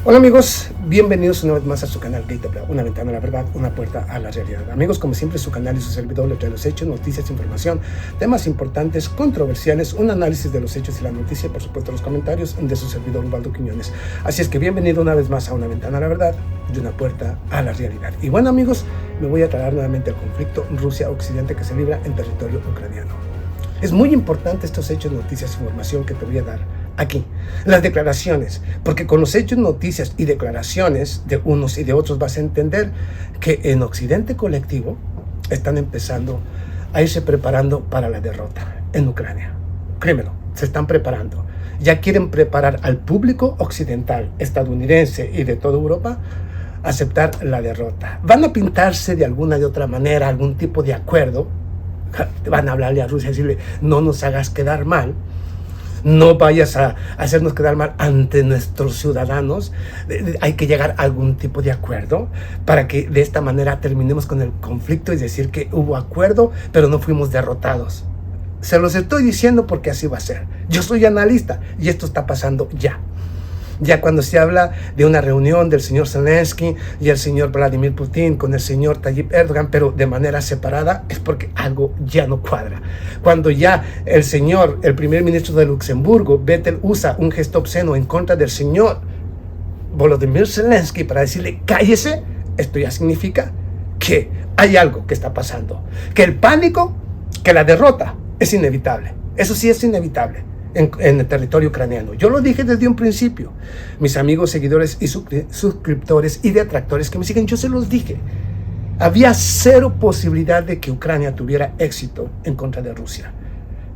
Hola amigos, bienvenidos una vez más a su canal Gateplay, una ventana a la verdad, una puerta a la realidad. Amigos, como siempre su canal y su servidor les trae los hechos, noticias, información, temas importantes, controversiales, un análisis de los hechos y la noticia y por supuesto los comentarios de su servidor Ubaldo Quiñones. Así es que bienvenido una vez más a una ventana a la verdad y una puerta a la realidad. Y bueno amigos, me voy a tratar nuevamente al conflicto Rusia-Occidente que se libra en territorio ucraniano. Es muy importante estos hechos, noticias, información que te voy a dar aquí, las declaraciones, porque con los hechos, noticias y declaraciones de unos y de otros vas a entender que en Occidente colectivo están empezando a irse preparando para la derrota en Ucrania. Créemelo, se están preparando. Ya quieren preparar al público occidental, estadounidense y de toda Europa a aceptar la derrota. Van a pintarse de alguna de otra manera algún tipo de acuerdo. Van a hablarle a Rusia y decirle, no nos hagas quedar mal, no vayas a hacernos quedar mal ante nuestros ciudadanos. Hay que llegar a algún tipo de acuerdo para que de esta manera terminemos con el conflicto y decir que hubo acuerdo, pero no fuimos derrotados. Se los estoy diciendo porque así va a ser. Yo soy analista y esto está pasando ya. Ya cuando se habla de una reunión del señor Zelensky y el señor Vladimir Putin con el señor Tayyip Erdogan, pero de manera separada, es porque algo ya no cuadra. Cuando ya el primer ministro de Luxemburgo, Vettel, usa un gesto obsceno en contra del señor Volodymyr Zelensky para decirle cállese, esto ya significa que hay algo que está pasando. Que el pánico, que la derrota es inevitable. Eso sí es inevitable. En el territorio ucraniano. Yo lo dije desde un principio. Mis amigos, seguidores y suscriptores y detractores que me siguen, yo se los dije. Había cero posibilidad de que Ucrania tuviera éxito en contra de Rusia.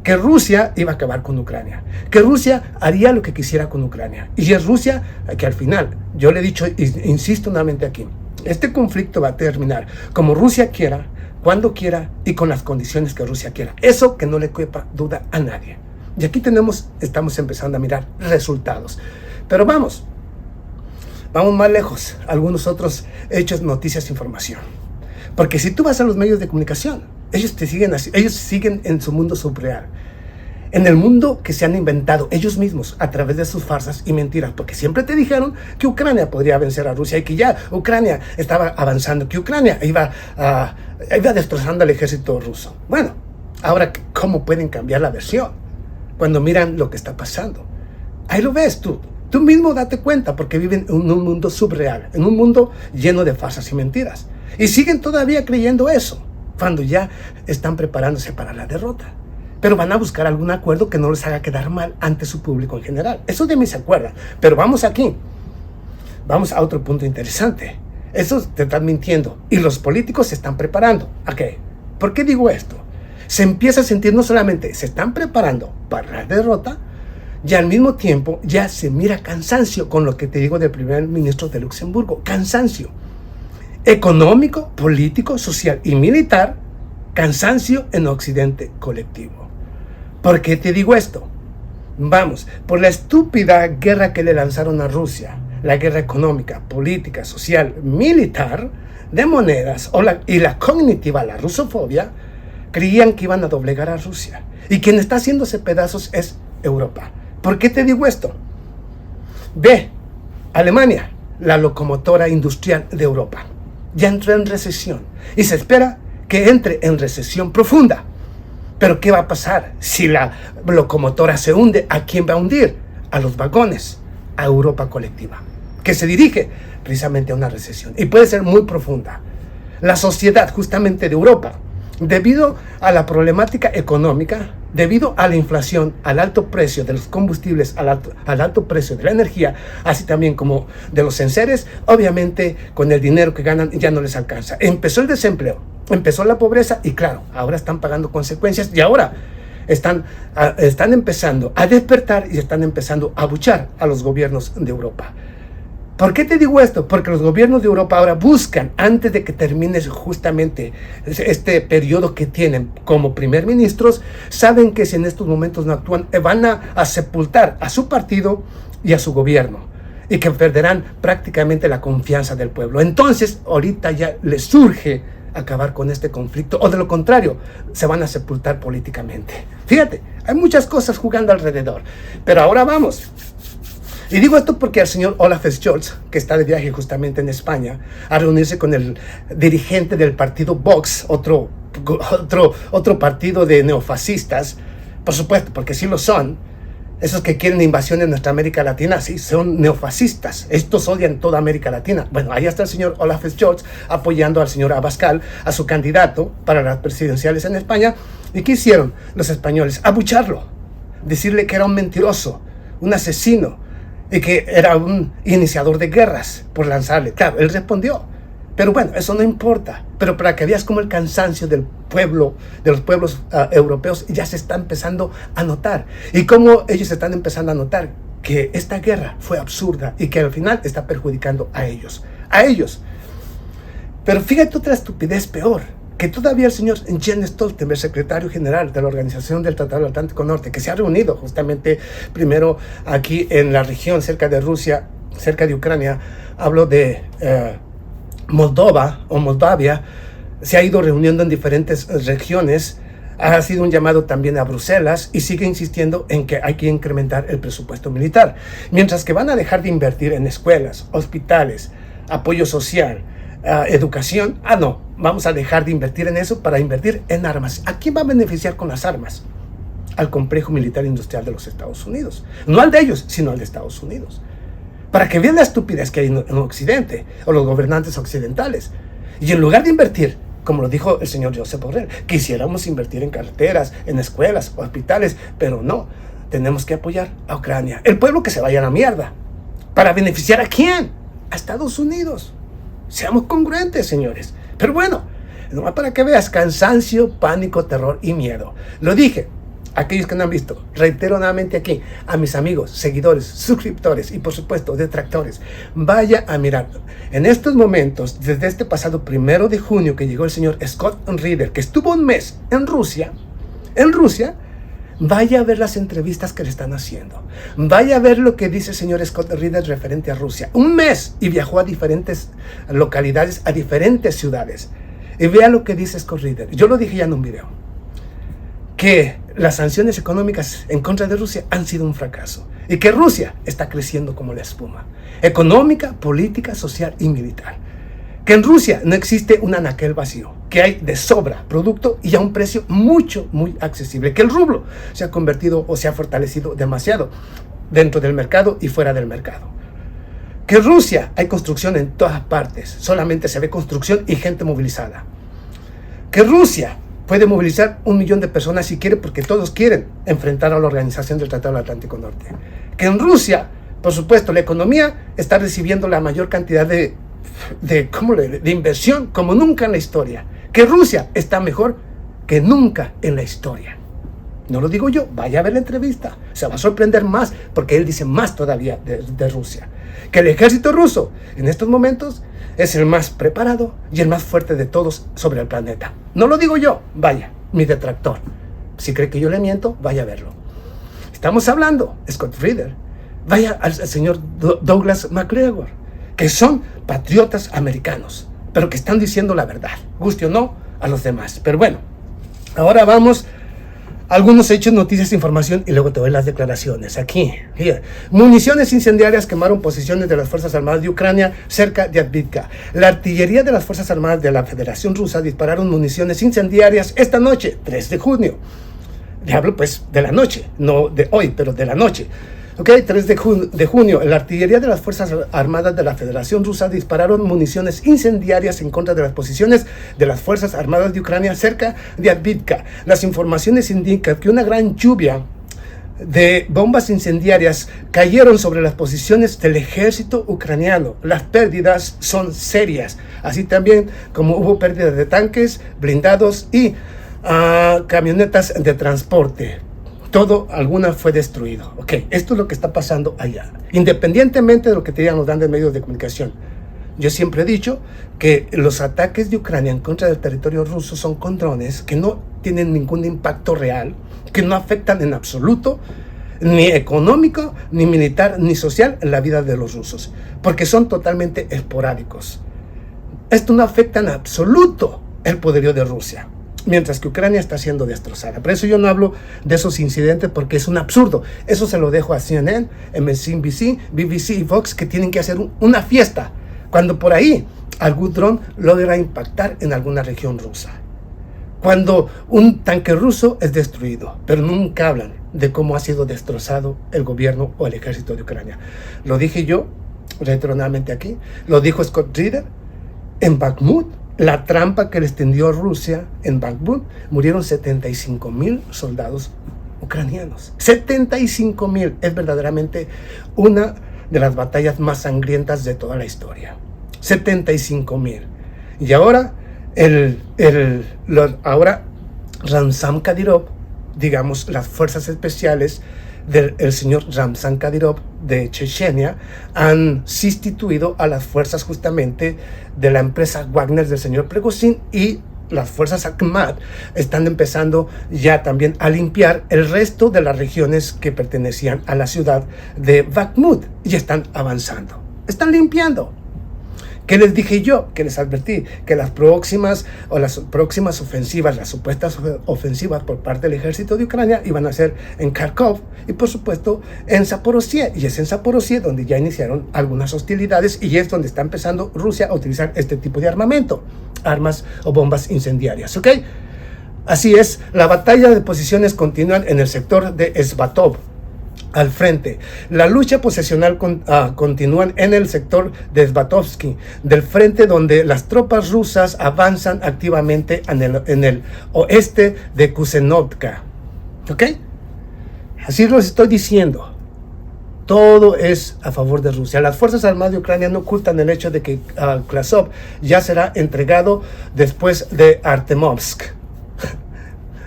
Que Rusia iba a acabar con Ucrania. Que Rusia haría lo que quisiera con Ucrania. Y es Rusia que al final, yo le he dicho, insisto nuevamente aquí, este conflicto va a terminar como Rusia quiera, cuando quiera y con las condiciones que Rusia quiera. Eso que no le quepa duda a nadie. Y aquí estamos empezando a mirar resultados. Pero vamos más lejos. Algunos otros hechos, noticias, información. Porque si tú vas a los medios de comunicación, ellos siguen en su mundo subreal. En el mundo que se han inventado ellos mismos a través de sus farsas y mentiras. Porque siempre te dijeron que Ucrania podría vencer a Rusia y que ya Ucrania estaba avanzando, que Ucrania iba destrozando al ejército ruso. Bueno, ahora, ¿cómo pueden cambiar la versión? Cuando miran lo que está pasando. Ahí lo ves tú. Tú mismo date cuenta porque viven en un mundo subreal, en un mundo lleno de farsas y mentiras. Y siguen todavía creyendo eso, cuando ya están preparándose para la derrota. Pero van a buscar algún acuerdo que no les haga quedar mal ante su público en general. Eso de mí se acuerdan. Pero vamos aquí. Vamos a otro punto interesante. Esos te están mintiendo. Y los políticos se están preparando. ¿A qué? ¿Por qué digo esto? Se empieza a sentir, no solamente se están preparando para la derrota, y al mismo tiempo ya se mira cansancio con lo que te digo del primer ministro de Luxemburgo. Cansancio económico, político, social y militar. Cansancio en Occidente colectivo. ¿Por qué te digo esto? Vamos, por la estúpida guerra que le lanzaron a Rusia, la guerra económica, política, social, militar, de monedas y la cognitiva, la rusofobia. Creían que iban a doblegar a Rusia. Y quien está haciéndose pedazos es Europa. ¿Por qué te digo esto? Ve, Alemania, la locomotora industrial de Europa, ya entró en recesión. Y se espera que entre en recesión profunda. Pero ¿qué va a pasar si la locomotora se hunde? ¿A quién va a hundir? A los vagones, a Europa colectiva, que se dirige precisamente a una recesión. Y puede ser muy profunda. La sociedad justamente de Europa, debido a la problemática económica, debido a la inflación, al alto precio de los combustibles, al alto precio de la energía, así también como de los enseres, obviamente con el dinero que ganan ya no les alcanza. Empezó el desempleo, empezó la pobreza y claro, ahora están pagando consecuencias y ahora están empezando a despertar y están empezando a abuchar a los gobiernos de Europa. ¿Por qué te digo esto? Porque los gobiernos de Europa ahora buscan, antes de que termine justamente periodo que tienen como primer ministros, saben que si en estos momentos no actúan, van a sepultar a su partido y a su gobierno, y que perderán prácticamente la confianza del pueblo. Entonces, ahorita ya les surge acabar con este conflicto, o de lo contrario, se van a sepultar políticamente. Fíjate, hay muchas cosas jugando alrededor, pero ahora vamos. Y digo esto porque el señor Olaf Scholz, que está de viaje justamente en España, a reunirse con el dirigente del partido Vox, otro partido de neofascistas, por supuesto, porque sí lo son, esos que quieren invasión en nuestra América Latina, sí, son neofascistas. Estos odian toda América Latina. Bueno, ahí está el señor Olaf Scholz apoyando al señor Abascal, a su candidato para las presidenciales en España. ¿Y qué hicieron los españoles? Abucharlo, decirle que era un mentiroso, un asesino, y que era un iniciador de guerras por lanzarle. Claro, él respondió. Pero bueno, eso no importa. Pero para que veas cómo el cansancio del pueblo, de los pueblos europeos ya se está empezando a notar. Y cómo ellos están empezando a notar que esta guerra fue absurda y que al final está perjudicando a ellos. A ellos. Pero fíjate otra estupidez peor. Que todavía el señor Jens Stoltenberg, secretario general de la Organización del Tratado del Atlántico Norte, que se ha reunido justamente primero aquí en la región cerca de Rusia, cerca de Ucrania, hablo de Moldavia, se ha ido reuniendo en diferentes regiones, ha sido un llamado también a Bruselas y sigue insistiendo en que hay que incrementar el presupuesto militar. Mientras que van a dejar de invertir en escuelas, hospitales, apoyo social, educación, no, vamos a dejar de invertir en eso para invertir en armas. ¿A quién va a beneficiar con las armas? Al complejo militar industrial de los Estados Unidos. No al de ellos, sino al de Estados Unidos. Para que vean la estupidez que hay en Occidente, o los gobernantes occidentales. Y en lugar de invertir, como lo dijo el señor Josep Borrell, quisiéramos invertir en carreteras, en escuelas, hospitales, pero no, tenemos que apoyar a Ucrania. El pueblo que se vaya a la mierda. ¿Para beneficiar a quién? A Estados Unidos. Seamos congruentes, señores. Pero bueno, nomás para que veas, cansancio, pánico, terror y miedo. Lo dije. Aquellos que no han visto, reitero nuevamente aquí a mis amigos, seguidores, suscriptores y por supuesto detractores, vaya a mirar. En estos momentos, desde este pasado 1 de junio que llegó el señor Scott Rieder, que estuvo un mes en Rusia, vaya a ver las entrevistas que le están haciendo. Vaya a ver lo que dice el señor Scott Rieder referente a Rusia. Un mes y viajó a diferentes localidades, a diferentes ciudades. Y vea lo que dice Scott Rieder. Yo lo dije ya en un video. Que las sanciones económicas en contra de Rusia han sido un fracaso y que Rusia está creciendo como la espuma, económica, política, social y militar. Que en Rusia no existe un anaquel vacío, que hay de sobra producto y a un precio muy accesible, que el rublo se ha convertido o se ha fortalecido demasiado dentro del mercado y fuera del mercado. Que en Rusia hay construcción en todas partes, solamente se ve construcción y gente movilizada. Que Rusia puede movilizar 1 millón de personas si quiere, porque todos quieren enfrentar a la Organización del Tratado del Atlántico Norte. Que en Rusia, por supuesto, la economía está recibiendo la mayor cantidad de inversión como nunca en la historia. Que Rusia está mejor que nunca en la historia. No lo digo yo, vaya a ver la entrevista. Se va a sorprender más, porque él dice más todavía de Rusia. Que el ejército ruso, en estos momentos, es el más preparado y el más fuerte de todos sobre el planeta. No lo digo yo, vaya, mi detractor. Si cree que yo le miento, vaya a verlo. Estamos hablando, Scott Rieder, vaya al señor Douglas McGregor, que son patriotas americanos, pero que están diciendo la verdad, guste o no, a los demás. Pero bueno, ahora vamos algunos hechos, noticias, información y luego te doy las declaraciones. Aquí, municiones incendiarias quemaron posiciones de las Fuerzas Armadas de Ucrania cerca de Avdiivka. La artillería de las Fuerzas Armadas de la Federación Rusa dispararon municiones incendiarias esta noche, 3 de junio. Hablo pues de la noche, no de hoy, pero de la noche. 3 de junio, la artillería de las Fuerzas Armadas de la Federación Rusa dispararon municiones incendiarias en contra de las posiciones de las Fuerzas Armadas de Ucrania cerca de Avdiivka. Las informaciones indican que una gran lluvia de bombas incendiarias cayeron sobre las posiciones del ejército ucraniano. Las pérdidas son serias, así también como hubo pérdidas de tanques, blindados y camionetas de transporte. Alguna fue destruido. Esto es lo que está pasando allá. Independientemente de lo que te digan los grandes medios de comunicación. Yo siempre he dicho que los ataques de Ucrania en contra del territorio ruso son con drones que no tienen ningún impacto real, que no afectan en absoluto, ni económico, ni militar, ni social, en la vida de los rusos, porque son totalmente esporádicos. Esto no afecta en absoluto el poderío de Rusia. mientras que Ucrania está siendo destrozada. Por eso yo no hablo de esos incidentes, porque es un absurdo. Eso se lo dejo a CNN, MSNBC, BBC y Fox, que tienen que hacer una fiesta, cuando por ahí algún dron logra impactar en alguna región rusa. Cuando un tanque ruso es destruido, pero nunca hablan de cómo ha sido destrozado el gobierno o el ejército de Ucrania. Lo dije yo reiteradamente aquí, lo dijo Scott Ritter en Bakhmut. La trampa que les tendió Rusia en Bakhmut, murieron 75,000 soldados ucranianos. 75,000 es verdaderamente una de las batallas más sangrientas de toda la historia. 75,000. Y ahora, ahora Ramzan Kadyrov, digamos, las fuerzas especiales del señor Ramzan Kadyrov de Chechenia han sustituido a las fuerzas justamente de la empresa Wagner del señor Prigozhin, y las fuerzas Akhmat están empezando ya también a limpiar el resto de las regiones que pertenecían a la ciudad de Bakhmut, y están avanzando, están limpiando. ¿Qué les dije yo? Que les advertí que las próximas ofensivas, las supuestas ofensivas por parte del ejército de Ucrania iban a ser en Kharkov y por supuesto en Zaporozhye. Y es en Zaporozhye donde ya iniciaron algunas hostilidades, y es donde está empezando Rusia a utilizar este tipo de armamento, armas o bombas incendiarias, ¿ok? Así es, la batalla de posiciones continúa en el sector de Svatov, al frente. La lucha posesional continúa en el sector de Svatovsky, del frente, donde las tropas rusas avanzan activamente en el oeste de Kusenovka. ¿Ok? Así los estoy diciendo. Todo es a favor de Rusia. Las Fuerzas Armadas de Ucrania no ocultan el hecho de que Krasov ya será entregado después de Artemovsk.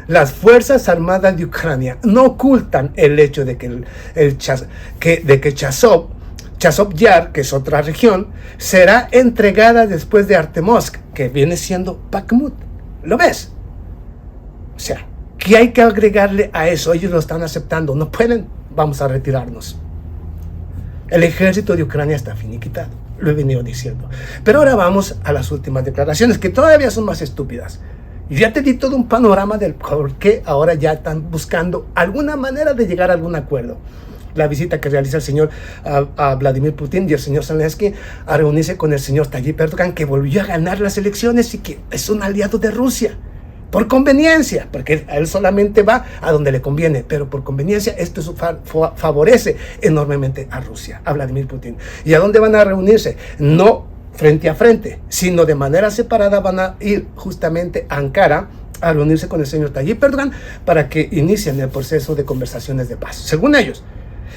Las Fuerzas Armadas de Ucrania no ocultan el hecho de que Chazov Yar, que es otra región, será entregada después de Artemovsk, que viene siendo Bakhmut. ¿Lo ves? O sea, ¿qué hay que agregarle a eso? Ellos lo están aceptando. No pueden. Vamos a retirarnos. El ejército de Ucrania está finiquitado. Lo he venido diciendo. Pero ahora vamos a las últimas declaraciones, que todavía son más estúpidas. Y ya te di todo un panorama del por qué ahora ya están buscando alguna manera de llegar a algún acuerdo. La visita que realiza el señor a Vladimir Putin y el señor Zelensky a reunirse con el señor Tayyip Erdogan, que volvió a ganar las elecciones y que es un aliado de Rusia. Por conveniencia, porque él solamente va a donde le conviene, pero por conveniencia esto favorece enormemente a Rusia, a Vladimir Putin. ¿Y a dónde van a reunirse? No frente a frente, sino de manera separada. Van a ir justamente a Ankara a reunirse con el señor Tayyip Erdogan para que inicien el proceso de conversaciones de paz, según ellos.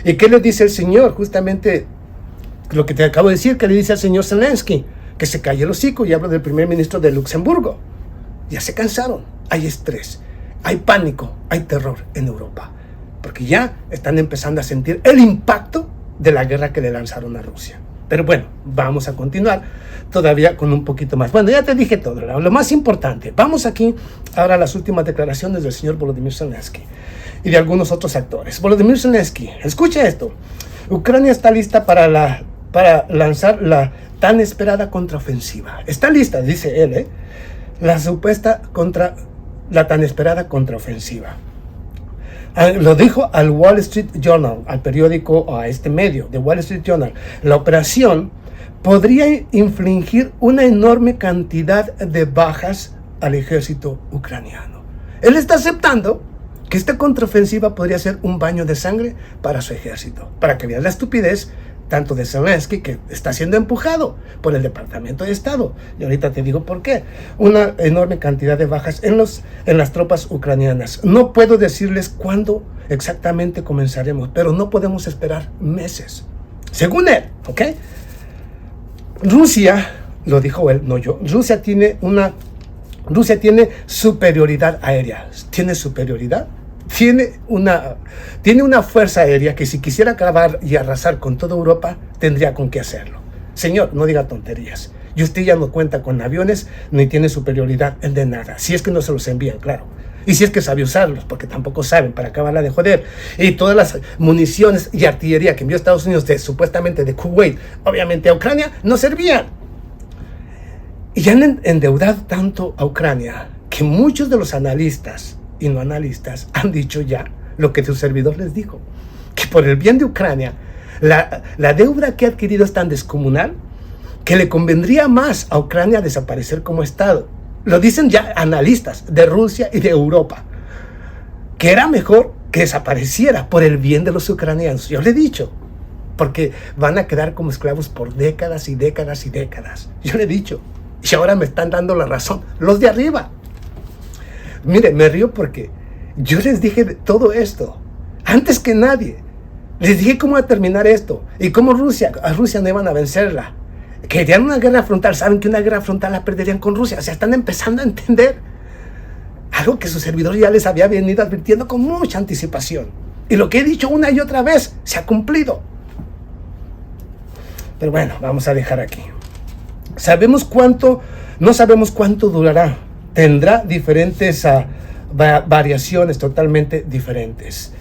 ¿Y qué le dice el señor? Justamente lo que te acabo de decir, que le dice al señor Zelensky, que se calle el hocico, y hablo del primer ministro de Luxemburgo. Ya se cansaron, hay estrés, hay pánico, hay terror en Europa, porque ya están empezando a sentir el impacto de la guerra que le lanzaron a Rusia. Pero bueno, vamos a continuar todavía con un poquito más. Bueno, ya te dije todo, lo más importante. Vamos aquí ahora a las últimas declaraciones del señor Volodymyr Zelensky y de algunos otros actores. Volodymyr Zelensky, escucha esto. Ucrania está lista para lanzar la tan esperada contraofensiva. Está lista, dice él, la tan esperada contraofensiva. Lo dijo al Wall Street Journal, al periódico, a este medio de Wall Street Journal. La operación podría infligir una enorme cantidad de bajas al ejército ucraniano. Él está aceptando que esta contraofensiva podría ser un baño de sangre para su ejército. Para que veas la estupidez tanto de Zelensky, que está siendo empujado por el Departamento de Estado. Y ahorita te digo por qué. Una enorme cantidad de bajas en las tropas ucranianas. No puedo decirles cuándo exactamente comenzaremos, pero no podemos esperar meses. Según él, ¿ok? Rusia, lo dijo él, no yo, Rusia tiene superioridad aérea. ¿Tiene superioridad? Tiene una fuerza aérea que si quisiera acabar y arrasar con toda Europa, tendría con qué hacerlo. Señor, no diga tonterías. Y usted ya no cuenta con aviones, ni tiene superioridad en de nada. Si es que no se los envían, claro. Y si es que sabe usarlos, porque tampoco saben, para acabarla de joder. Y todas las municiones y artillería que envió Estados Unidos supuestamente de Kuwait, obviamente a Ucrania, no servían. Y ya han endeudado tanto a Ucrania que muchos de los analistas y no analistas han dicho ya lo que su servidor les dijo, que por el bien de Ucrania, la deuda que ha adquirido es tan descomunal que le convendría más a Ucrania desaparecer como Estado. Lo dicen ya analistas de Rusia y de Europa, que era mejor que desapareciera por el bien de los ucranianos. Yo le he dicho, porque van a quedar como esclavos por décadas y décadas y décadas. Yo le he dicho, y ahora me están dando la razón, los de arriba. Mire, me río porque yo les dije todo esto, antes que nadie. Les dije cómo iba a terminar esto, y cómo a Rusia no iban a vencerla. Querían una guerra frontal, saben que una guerra frontal la perderían con Rusia. O sea, están empezando a entender algo que su servidor ya les había venido advirtiendo con mucha anticipación. Y lo que he dicho una y otra vez se ha cumplido. Pero bueno, vamos a dejar aquí. No sabemos cuánto durará. Tendrá diferentes variaciones totalmente diferentes.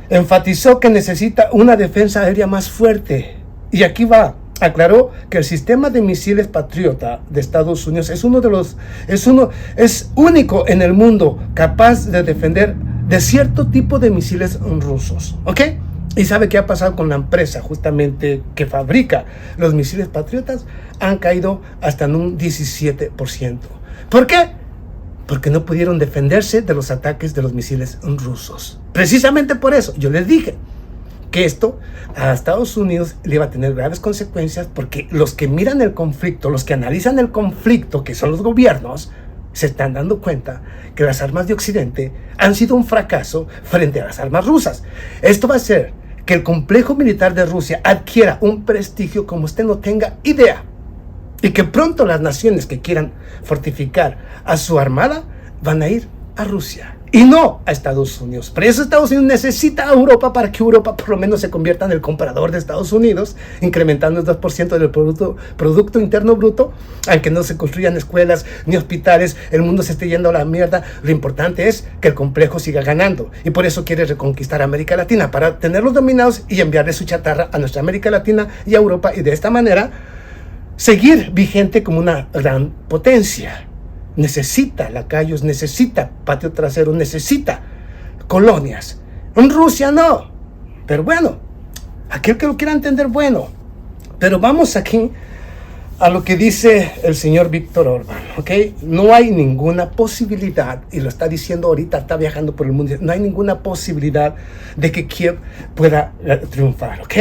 Enfatizó que necesita una defensa aérea más fuerte. Y aquí va. Aclaró que el sistema de misiles Patriota de Estados Unidos es único en el mundo capaz de defender de cierto tipo de misiles rusos, ¿ok? Y sabe qué ha pasado con la empresa justamente que fabrica los misiles Patriotas, han caído hasta en un 17%. ¿Por qué? Porque no pudieron defenderse de los ataques de los misiles rusos. Precisamente por eso yo les dije que esto a Estados Unidos le iba a tener graves consecuencias, porque los que miran el conflicto, los que analizan el conflicto, que son los gobiernos, se están dando cuenta que las armas de Occidente han sido un fracaso frente a las armas rusas. Esto va a hacer que el complejo militar de Rusia adquiera un prestigio como usted no tenga idea, y que pronto las naciones que quieran fortificar a su armada van a ir a Rusia y no a Estados Unidos. Por eso Estados Unidos necesita a Europa, para que Europa por lo menos se convierta en el comprador de Estados Unidos, incrementando el 2% del Producto Interno Bruto. Aunque no se construyan escuelas ni hospitales, el mundo se esté yendo a la mierda, lo importante es que el complejo siga ganando. Y por eso quiere reconquistar América Latina, para tenerlos dominados y enviarle su chatarra a nuestra América Latina y a Europa, y de esta manera seguir vigente como una gran potencia. Necesita lacayos, necesita patio trasero, necesita colonias. En Rusia no. Pero bueno, aquel que lo quiera entender, bueno. Pero vamos aquí a lo que dice el señor Víctor Orbán, ¿ok? No hay ninguna posibilidad, y lo está diciendo ahorita, está viajando por el mundo, no hay ninguna posibilidad de que Kiev pueda triunfar, ¿ok?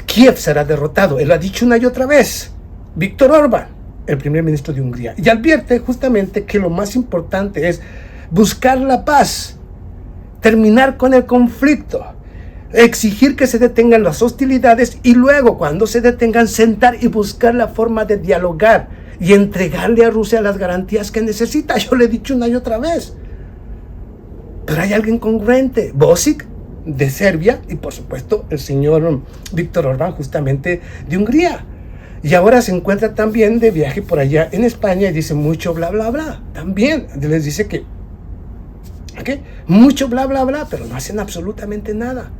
Kiev será derrotado. Él lo ha dicho una y otra vez. Víctor Orbán, el primer ministro de Hungría, y advierte justamente que lo más importante es buscar la paz, terminar con el conflicto, exigir que se detengan las hostilidades, y luego, cuando se detengan, sentar y buscar la forma de dialogar y entregarle a Rusia las garantías que necesita. Yo le he dicho una y otra vez. Pero hay alguien congruente: Bosic de Serbia, y por supuesto el señor Víctor Orbán, justamente de Hungría. Y ahora se encuentra también de viaje por allá en España y dice mucho bla bla bla. También les dice que mucho bla bla bla, pero no hacen absolutamente nada.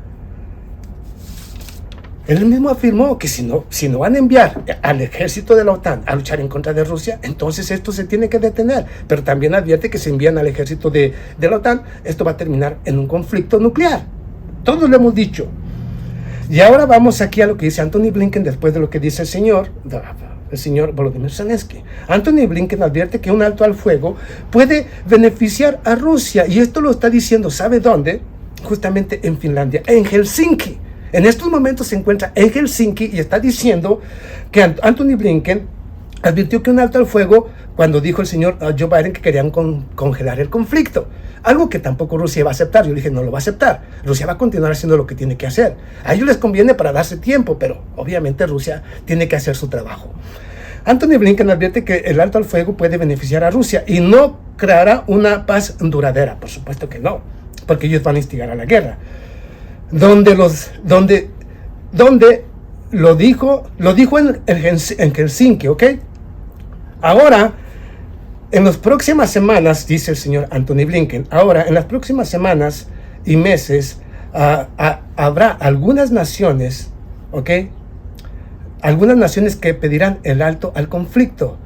Él mismo afirmó que si no van a enviar al ejército de la OTAN a luchar en contra de Rusia, entonces esto se tiene que detener. Pero también advierte que si envían al ejército de la OTAN, esto va a terminar en un conflicto nuclear. Todos lo hemos dicho. Y ahora vamos aquí a lo que dice Antony Blinken después de lo que dice el señor Volodymyr Zelensky. Antony Blinken advierte que un alto al fuego puede beneficiar a Rusia, y esto lo está diciendo, ¿sabe dónde? Justamente en Finlandia, en Helsinki. En estos momentos se encuentra en Helsinki y está diciendo que Antony Blinken advirtió que un alto al fuego, cuando dijo el señor Joe Biden que querían congelar el conflicto. Algo que tampoco Rusia va a aceptar. Yo dije, no lo va a aceptar. Rusia va a continuar haciendo lo que tiene que hacer. A ellos les conviene para darse tiempo, pero obviamente Rusia tiene que hacer su trabajo. Antony Blinken advierte que el alto al fuego puede beneficiar a Rusia y no creará una paz duradera. Por supuesto que no, porque ellos van a instigar a la guerra. Donde lo dijo en Helsinki, ¿ok? Ahora, en las próximas semanas, dice el señor Antony Blinken, ahora en las próximas semanas y meses habrá algunas naciones, ¿ok? Algunas naciones que pedirán el alto al conflicto.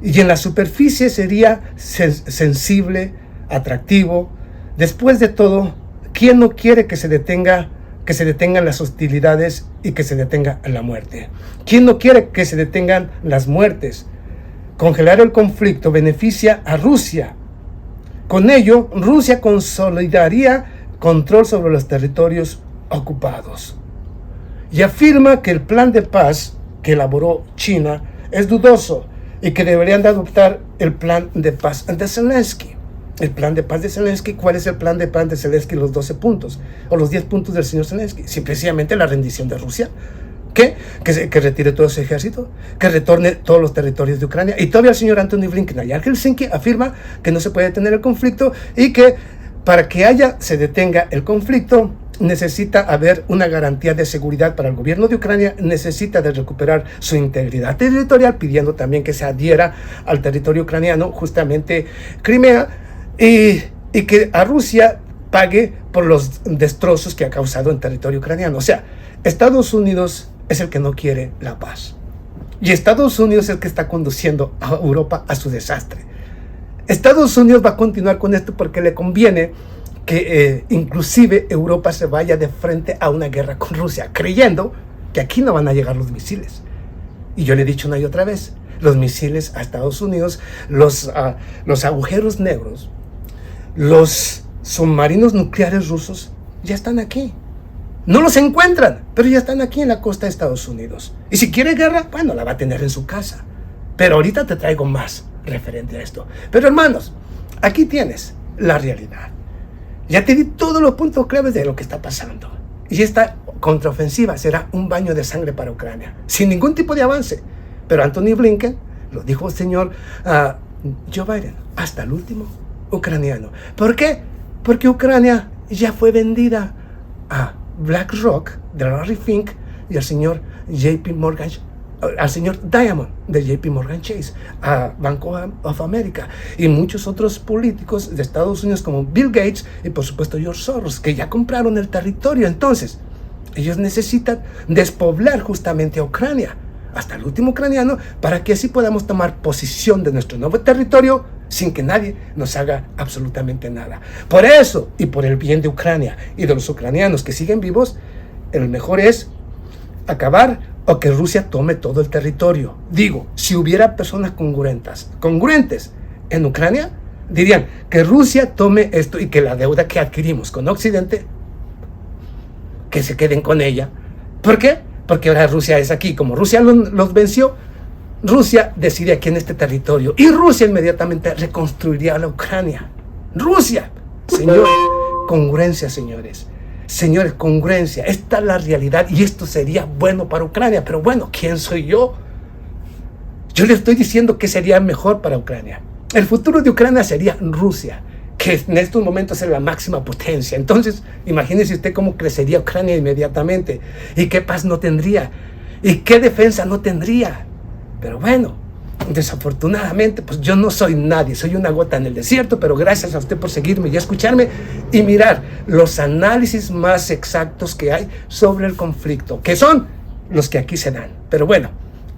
y en la superficie sería sensible, atractivo. Después de todo, ¿quién no quiere que se detengan las hostilidades y que se detenga la muerte? ¿Quién no quiere que se detengan las muertes? Congelar el conflicto beneficia a Rusia. Con ello, Rusia consolidaría control sobre los territorios ocupados. Y afirma que el plan de paz que elaboró China es dudoso y que deberían de adoptar el plan de paz de Zelensky. El plan de paz de Zelensky, ¿cuál es el plan de paz de Zelensky? Los 12 puntos o los 10 puntos del señor Zelensky. Simplemente la rendición de Rusia. ¿Qué? Que retire todo su ejército, que retorne todos los territorios de Ucrania. Y todavía el señor Antony Blinken allá en Helsinki afirma que no se puede detener el conflicto y que para que se detenga el conflicto necesita haber una garantía de seguridad para el gobierno de Ucrania, necesita de recuperar su integridad territorial, pidiendo también que se adhiera al territorio ucraniano, justamente Crimea, y que a Rusia pague por los destrozos que ha causado en territorio ucraniano. O sea, Estados Unidos es el que no quiere la paz. Y Estados Unidos es el que está conduciendo a Europa a su desastre. Estados Unidos va a continuar con esto porque le conviene que inclusive Europa se vaya de frente a una guerra con Rusia, creyendo que aquí no van a llegar los misiles. Y yo le he dicho una y otra vez, los misiles a Estados Unidos, los agujeros negros, los submarinos nucleares rusos ya están aquí. No los encuentran, pero ya están aquí en la costa de Estados Unidos. Y si quiere guerra, bueno, la va a tener en su casa. Pero ahorita te traigo más referente a esto. Pero hermanos, aquí tienes la realidad. Ya te di todos los puntos claves de lo que está pasando. Y esta contraofensiva será un baño de sangre para Ucrania, sin ningún tipo de avance. Pero Antony Blinken, lo dijo el señor Joe Biden, hasta el último ucraniano. ¿Por qué? Porque Ucrania ya fue vendida a BlackRock, de Larry Fink, y al señor JP Morgan, al señor Diamond de JP Morgan Chase, a Bank of America y muchos otros políticos de Estados Unidos como Bill Gates y por supuesto George Soros, que ya compraron el territorio. Entonces ellos necesitan despoblar justamente a Ucrania, hasta el último ucraniano, para que así podamos tomar posesión de nuestro nuevo territorio sin que nadie nos haga absolutamente nada. Por eso, y por el bien de Ucrania y de los ucranianos que siguen vivos, el mejor es acabar o que Rusia tome todo el territorio. Digo, si hubiera personas congruentes en Ucrania, dirían que Rusia tome esto y que la deuda que adquirimos con Occidente, que se queden con ella. ¿Por qué? Porque ahora Rusia es aquí. Como Rusia los venció, Rusia decide aquí en este territorio. Y Rusia inmediatamente reconstruiría la Ucrania. Rusia. Señor, congruencia, señores. Señores, congruencia. Esta es la realidad y esto sería bueno para Ucrania. Pero bueno, ¿quién soy yo? Yo le estoy diciendo que sería mejor para Ucrania. El futuro de Ucrania sería Rusia, que en estos momentos es la máxima potencia. Entonces, imagínese usted cómo crecería Ucrania inmediatamente. Y qué paz no tendría. Y qué defensa no tendría. Pero bueno, desafortunadamente, pues yo no soy nadie. Soy una gota en el desierto. Pero gracias a usted por seguirme y escucharme y mirar los análisis más exactos que hay sobre el conflicto, que son los que aquí se dan. Pero bueno,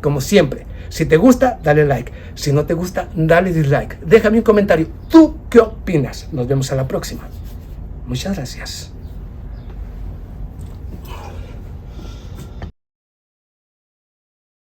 como siempre, si te gusta, dale like. Si no te gusta, dale dislike. Déjame un comentario. ¿Tú qué opinas? Nos vemos a la próxima. Muchas gracias.